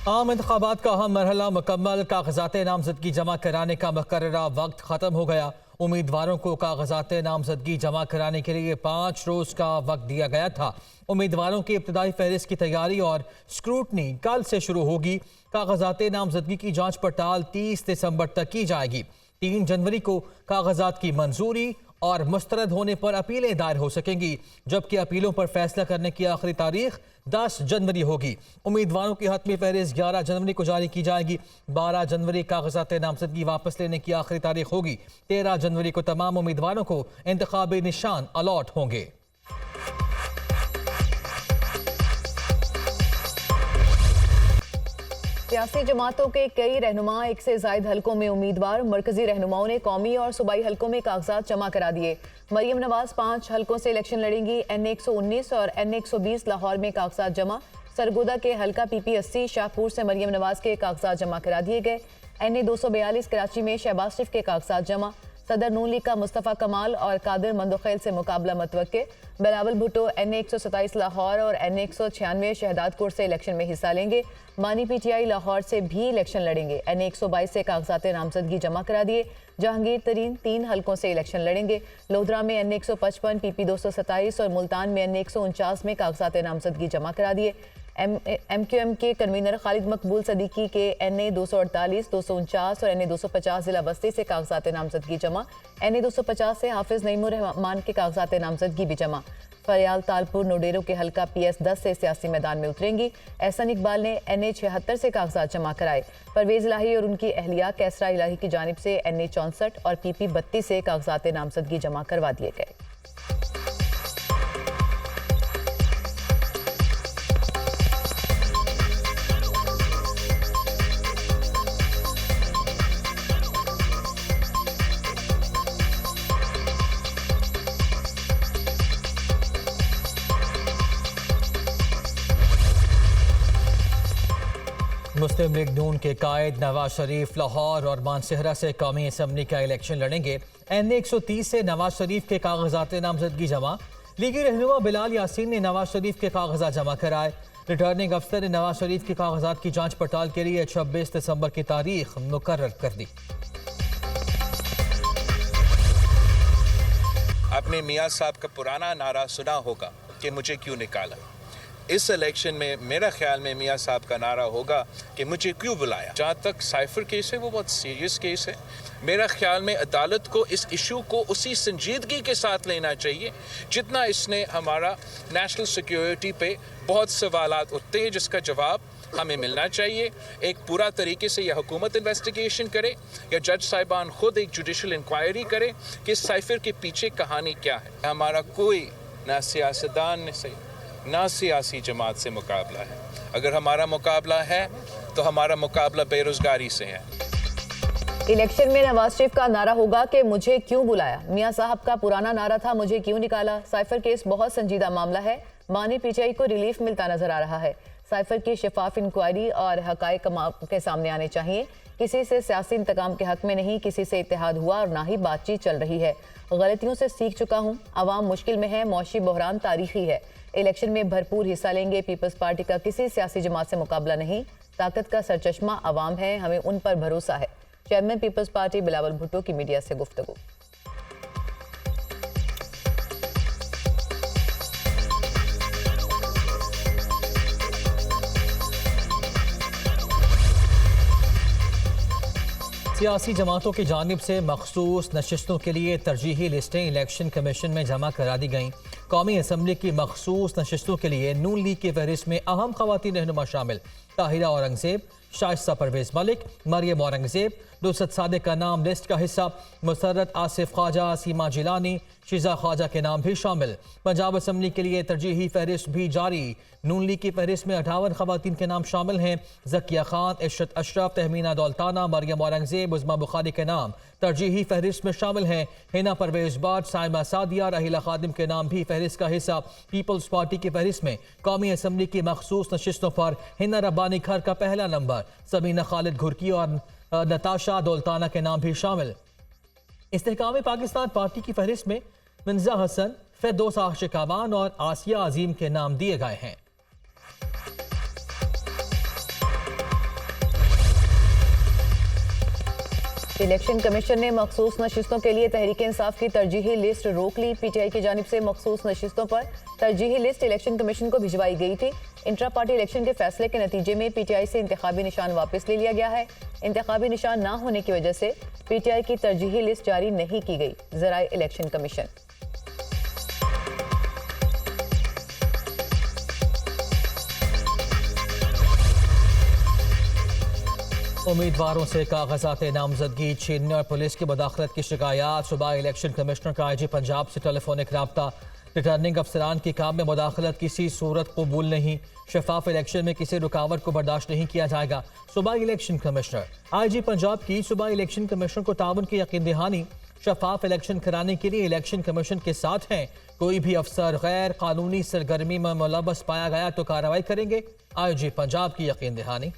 आम इंतखाबात का अहम मरहला मुकम्मल, कागजात नामजदगी जमा कराने का मुकर्ररा वक्त ख़त्म हो गया। उम्मीदवारों को कागजात नामजदगी जमा कराने के लिए 5 रोज़ का वक्त दिया गया था। उम्मीदवारों की इब्तदाई फहरिस्त की तैयारी और स्क्रूटनी कल से शुरू होगी। कागजात नामजदगी की जाँच पड़ताल 30 दिसंबर तक की जाएगी। 3 जनवरी को कागजात की मंजूरी और मुस्तरद होने पर अपीलें दायर हो सकेंगी, जबकि अपीलों पर फैसला करने की आखिरी तारीख 10 जनवरी होगी। उम्मीदवारों की हतमी फहरिस्त 11 जनवरी को जारी की जाएगी। 12 जनवरी कागजात नामजदगी वापस लेने की आखिरी तारीख होगी। 13 जनवरी को तमाम उम्मीदवारों को इंतखाबी निशान अलॉट होंगे। सियासी जमातों के कई रहनुमा, एक से जायद हलकों में उम्मीदवार। मरकजी रहनुमाओं ने कौमी और सूबाई हलकों में कागजात जमा करा दिए। मरियम नवाज 5 हलकों से इलेक्शन लड़ेंगी। NA-119 और NA-120 लाहौर में कागजात जमा। सरगोदा के हलका PP-80 शाहपुर से मरियम नवाज के कागजात जमा करा दिए गए। NA-242 कराची में शहबाज शरीफ के कागजात जमा। सदर नून लीग का मुस्तफ़ा कमाल और कादिर मंदोखेल से मुकाबला मतवक्के। बिलावल भुट्टो NA-127 लाहौर और NA-196 शहदादपुर से इलेक्शन में हिस्सा लेंगे। मानी PTI लाहौर से भी इलेक्शन लड़ेंगे। NA-122 से कागजात नामजदगी जमा करा दिए। जहांगीर तरीन 3 हलकों से इलेक्शन लड़ेंगे। लोधरा में NA-155 PP-227 और मुल्तान में NA-149 में कागजात नामजदगी जमा करा दिए। MQM के कन्वीनर खालिद मकबूल सदीकी के NA-248, 249 और NA-250 जिला बस्ती से कागजात नामजदगी जमा। NA-250 से हाफिज नईमुर रहमान के कागजात नामजदगी भी जमा। फरियाल तालपुर नोडेरो के हलका PS-10 से सियासी मैदान में उतरेंगी। एहसन इकबाल ने NA-76 से कागजात जमा कराए। परवेज इलाही और उनकी अहलिया कैसरा इलाही की जानिब से NA-64 और PP-32 से कागजात नामजदगी जमा करवा दिए गए। मुस्लिम लीग नून के कायद नवाज शरीफ लाहौर और मानसहरा से कौमी असम्बली का इलेक्शन लड़ेंगे। NA-130 से नवाज शरीफ के कागजात नामजदगी जमा। लीगी रहनुमा बिलाल यासीन ने नवाज शरीफ के कागजात जमा कराए। रिटर्निंग अफसर ने नवाज शरीफ के कागजात की जांच पड़ताल के लिए 26 दिसंबर की तारीख मुकर्रर कर दी। आपने मियाँ साहब का पुराना नारा सुना होगा कि मुझे क्यों निकाला। इस इलेक्शन में मेरा ख्याल में मियाँ साहब का नारा होगा कि मुझे क्यों बुलाया। जहाँ तक साइफर केस है वो बहुत सीरियस केस है। मेरा ख्याल में अदालत को इस इशू को उसी संजीदगी के साथ लेना चाहिए जितना इसने हमारा नेशनल सिक्योरिटी पे बहुत सवालात उठते हैं, जिसका जवाब हमें मिलना चाहिए। एक पूरा तरीके से यह हुकूमत इन्वेस्टिगेशन करे या जज साहिबान खुद एक जुडिशल इंक्वायरी करे कि इस साइफर के पीछे कहानी क्या है। हमारा कोई ना सियासतदान से ना सियासी जमात से मुकाबला है। अगर हमारा मुकाबला है तो हमारा मुकाबला बेरोजगारी से है। इलेक्शन में नवाज शरीफ का नारा होगा कि मुझे क्यों बुलाया। मियाँ साहब का पुराना नारा था मुझे क्यों निकाला। साइफर केस बहुत संजीदा मामला है। मानी PTI को रिलीफ मिलता नजर आ रहा है। साइफर की शफाफ इंक्वायरी और हकायक के सामने आने चाहिए। किसी से सियासी इंतकाम के हक में नहीं, किसी से इत्तेहाद हुआ और ना ही बातचीत चल रही है। गलतियों से सीख चुका हूँ। अवाम मुश्किल में है। मौशी बहरान तारीखी है। इलेक्शन में भरपूर हिस्सा लेंगे। पीपल्स पार्टी का किसी सियासी जमात से मुकाबला नहीं। ताकत का सरचश्मा अवाम है, हमें उन पर भरोसा है। चेयरमैन पीपल्स पार्टी बिलावल भुट्टो की मीडिया से गुफ्तगू। सियासी जमातों की जानिब से मखसूस नशिस्तों के लिए तरजीही लिस्टें इलेक्शन कमीशन में जमा करा दी गईं। कौमी असम्बली की मखसूस नशिस्तों के लिए नून लीग की फहरिस्त में अहम खवातीन रहनुमा शामिल। ताहिरा औरंगजेब, शाइस्ता परवेज मलिक, मरियम औरंगजेब। नुसरत सादिक का नाम लिस्ट का हिस्सा। मुसर्रत आसिफ ख्वाजा, सीमा जिलानी, शिजा ख्वाजा के नाम भी शामिल। पंजाब असम्बली के लिए तरजीही फहरिस्त भी जारी। नून लीग की फहरिस्त में 58 खवातीन के नाम शामिल हैं। जकिया खान, इशरत अशरफ, तहमीना दौलताना, मरियम औरंगजेब, उज़मा बुखारी के नाम तरजीही फहरिस्त में शामिल हैं। हिना परवेज बाट, साइमा सादिया, राहिला खादिम के नाम भी फहरिस्त का हिस्सा। पीपल्स पार्टी की फहरिस्त में कौमी असम्बली की मखसूस नशिस्तों पर हिना रब्बानी खर का पहला नंबर। सबीना खालिद घुरकी और नताशा दौलताना के नाम भी शामिल। इस्तेहकाम पाकिस्तान पार्टी की फहरिस्त में मिर्जा हसन, फिरदौस आशिकावान और आसिया अजीम के नाम दिए गए हैं। इलेक्शन कमीशन ने मखसूस नशिस्तों के लिए तहरीक इंसाफ की तरजीही लिस्ट रोक ली। पीटीआई की जानिब से मखसूस नशिस्तों पर तरजीही लिस्ट इलेक्शन कमीशन को भिजवाई गई थी। इंट्रा पार्टी इलेक्शन के फैसले के नतीजे में पीटीआई से इंतखाबी निशान वापस ले लिया गया है। इंतखाबी निशान न होने की वजह से पीटीआई की तरजीही लिस्ट जारी नहीं की गई। ज़राए इलेक्शन कमीशन उम्मीदवारों से कागजात नामजदगी छीनने और पुलिस की मुदाखलत की शिकायत। सुबह इलेक्शन कमिश्नर का आईजी पंजाब से टेलीफोनिक राब्ता। रिटर्निंग अफसरान के काम में मुदाखलत किसी सूरत कबूल नहीं। शफाफ इलेक्शन में किसी रुकावट को बर्दाश्त नहीं किया जाएगा। सुबह इलेक्शन कमिश्नर। आईजी पंजाब की सुबह इलेक्शन कमिश्नर को ताउन की यकीन दहानी। शफाफ इलेक्शन कराने के लिए इलेक्शन कमीशन के साथ हैं। कोई भी अफसर गैर कानूनी सरगर्मी में मुलव्वस पाया गया तो कार्रवाई करेंगे। आईजी पंजाब की यकीन दहानी।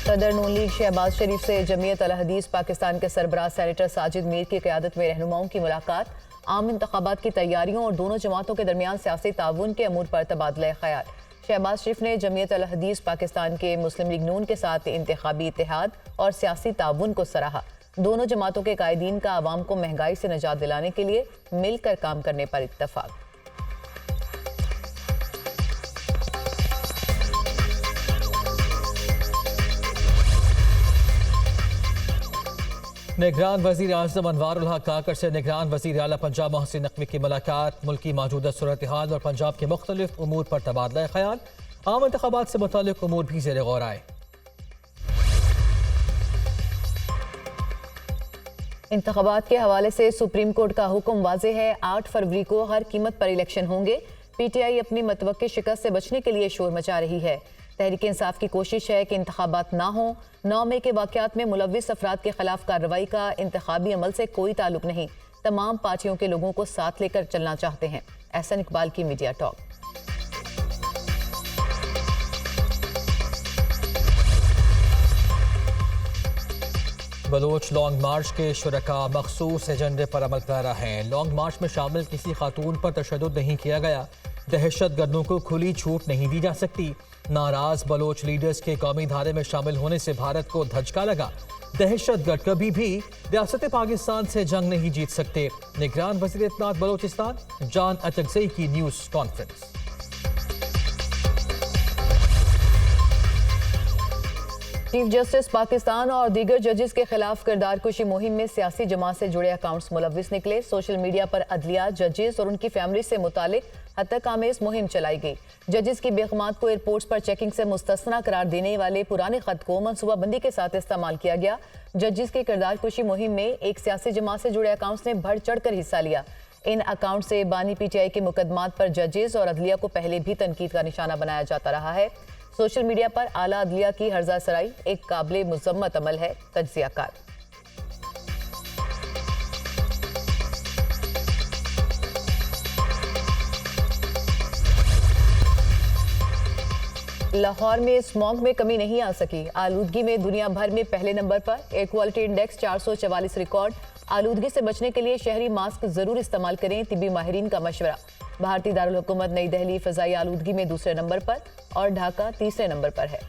सदर नून लीग शहबाज शरीफ से जमीयत अल हदीस पाकिस्तान के सरबराह सेनेटर साजिद मीर की क़यादत में रहनुमाओं की मुलाकात। आम इंतखाबात की तैयारियों और दोनों जमातों के दरमियान सियासी ताउन के अमूर पर तबादला ख्याल। शहबाज शरीफ ने जमीयत अल हदीस पाकिस्तान के मुस्लिम लीग नून के साथ इंतखाबी इत्तेहाद और सियासी ताउन को सराहा। दोनों जमातों के कायदीन का आवाम को महंगाई से निजात दिलाने के लिए मिलकर काम करने पर इत्तफाक। निगरान वजीर आज़म अनवारुल हक काकर से निगरान वजीर आला पंजाब मोहसिन नकवी की मुलाकात। मुल्की मौजूदा सूरत हाल और पंजाब के मुख्तलिफ उमूर पर तबादला ख्याल। आम इंतखाबात से मुताल्लिक उमूर भी ज़ेर गौर आए। इंतखाबात के हवाले से सुप्रीम कोर्ट का हुक्म वाज़े है। 8 फरवरी को हर कीमत पर इलेक्शन होंगे। पीटीआई अपनी मतवक्की शिकस्त से बचने के लिए शोर मचा रही है। तहरीक इंसाफ की कोशिश है कि इंतखाबात ना हो। 9 मई के वाक़यात में मुलव्विस अफराद के खिलाफ कार्रवाई का इंतखाबी अमल से कोई ताल्लुक नहीं। तमाम पार्टियों के लोगों को साथ लेकर चलना चाहते हैं। एहसन इकबाल की मीडिया टॉक। बलोच लॉन्ग मार्च के शुरका मखसूस एजेंडे पर अमल पैरा हैं। लॉन्ग मार्च में शामिल किसी खातून पर तशद्दुद नहीं किया गया। दहशतगर्दों को खुली छूट नहीं दी जा सकती। नाराज बलोच लीडर्स के कौमी धारे में शामिल होने से भारत को धचका लगा। दहशतगर्द कभी भी रियासत पाकिस्तान से जंग नहीं जीत सकते। निगरान वज़ीर इत्तलात बलोचिस्तान जान अतकज़ई की news conference. Chief justice Pakistan और दीगर जजेस के खिलाफ किरदार कुशी मुहिम में सियासी जमात से जुड़े अकाउंट्स मुलव्विस निकले। सोशल मीडिया पर अदलिया, जजेस और उनकी फैमिली से मुतालिक हत्तक आमेज मुहिम चलाई गई। जजेस की बेगमात को एयरपोर्ट्स पर चेकिंग से मुस्तस्ना करार देने वाले पुराने खत को मनसूबाबंदी के साथ इस्तेमाल किया गया। जजेस की किरदार कुशी मुहिम में एक सियासी जमात से जुड़े अकाउंट्स ने बढ़ चढ़ कर हिस्सा लिया। इन अकाउंट से बानी पीटीआई के मुकदमात पर जजेस और अदलिया को पहले भी तनकीद का निशाना बनाया जाता रहा है। सोशल मीडिया पर आला अदलिया की हर्जा सराई एक काबिले मुज़म्मत अमल है। तज्जियाकार। लाहौर में स्मॉग में कमी नहीं आ सकी। आलूदगी में दुनिया भर में पहले नंबर पर। Air quality index 444 record. आलूदगी से बचने के लिए शहरी मास्क जरूर इस्तेमाल करें, तिब्बी माहिरीन का मशवरा। भारतीय दारुल हुकूमत नई दिल्ली फ़ज़ाई आलूदगी में दूसरे नंबर पर और ढाका तीसरे नंबर पर है।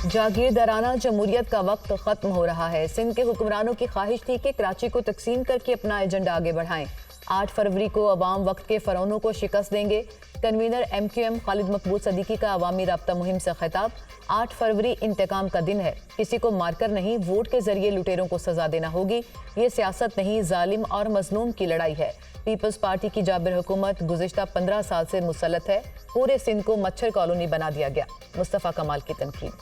जागीरदाराना जमहूरियत का वक्त खत्म हो रहा है। सिंध के हुक्मरानों की ख्वाहिश थी कि कराची को तकसीम करके अपना एजेंडा आगे बढ़ाएं। 8 फरवरी को अवाम वक्त के फ़रौनों को शिकस्त देंगे। कन्वीनर MQM खालिद मकबूल सदीकी का अवामी राब्ता मुहिम से खिताब। 8 फरवरी इंतकाम का दिन है। किसी को मारकर नहीं, वोट के जरिए लुटेरों को सजा देना होगी। ये सियासत नहीं, जालिम और मजलूम की लड़ाई है। पीपल्स पार्टी की जाबिर हुकूमत गुज़िश्ता 15 साल से मुसल्लत है। पूरे सिंध को मच्छर कॉलोनी बना दिया गया। मुस्तफ़ा कमाल की तनकीद।